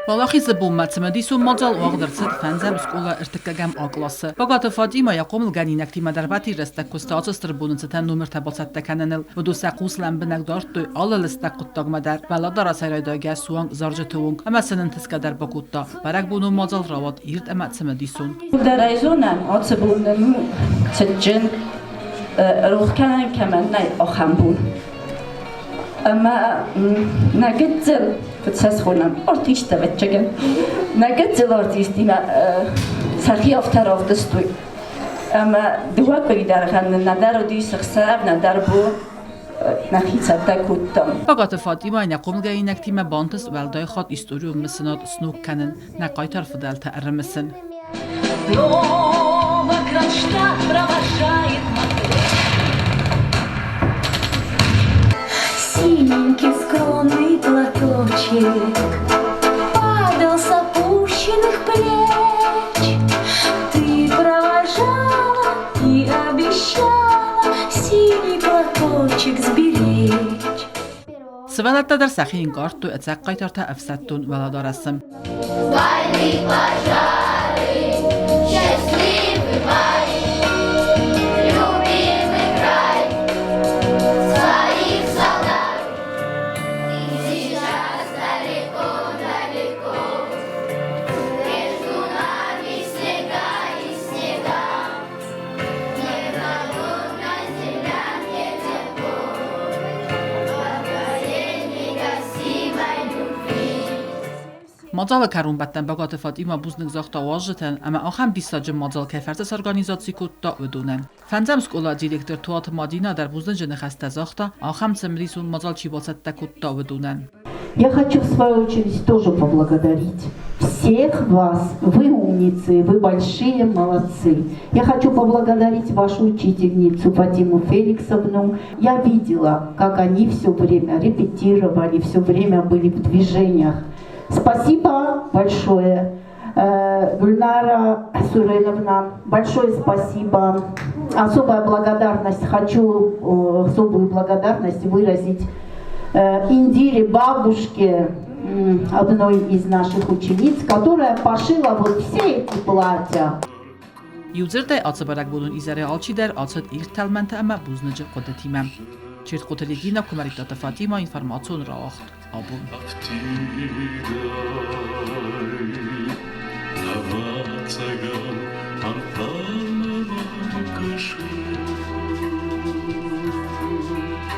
Valaxi zibumma tmadisu model wagdrtsit fenzem skola irtikagam aklası. Bagat Fatima yaqom ganinek tima darbati restek kustaçı stribunitseten numar tabatsat kananel ve do saqus lambenak dartı alalistak quttagmadar baladara sayraydaga suang zarjatuvung ama senin tiskadar bakutta barak bunu model rawat irt ama tmadisun. Darayzonan atsbunum tjin ruhkanan kamannay axambun. Ama nagitzel فتسخونم آرتیست بچگم نگذل آرتیستی ما سرخی افتراف دستوی اما دوات بگی در خانه ندار و دیس خساب ندار بو نخیت تکوتم. فقط فاطمه نقوم جاي نكتي ما بانتس والدای خود استوریو مسنات سنوک کنن نقای طرف دل تأرمسن. Синенький скромный платочек падал с опущенных плеч. Ты провожала и обещала синий платочек сберечь. سوالت در سخین گارد تو اتساقی ترتا افسدتون ولادارسم. Model karun batten bagat Fatima buznik zaxta wajten, ama axam disajem model kefertes organizacji kutta udunen. Fenzem skola direktor Tuat Madina dar buznijen xasta zaxta, axam semrisun model chibosetta kutta udunen. Я хочу в свою очередь тоже поблагодарить всех вас. Вы умницы, вы большие молодцы. Я хочу поблагодарить вашу учительницу Фатиму Феликсовну. Я видела, как они все время репетировали, все время были в движениях. Спасибо большое, Гульнара Суреновна, большое спасибо. Особую благодарность выразить Индире, бабушке, одной из наших учениц, которая пошила вот все эти платья. Юзертай ацбарак будун изаре алчидер ацад ирталмент ama buznici qodatimam. Чирт qotilidina kumaritata Fatima informatsiyon rawaxt. Abun.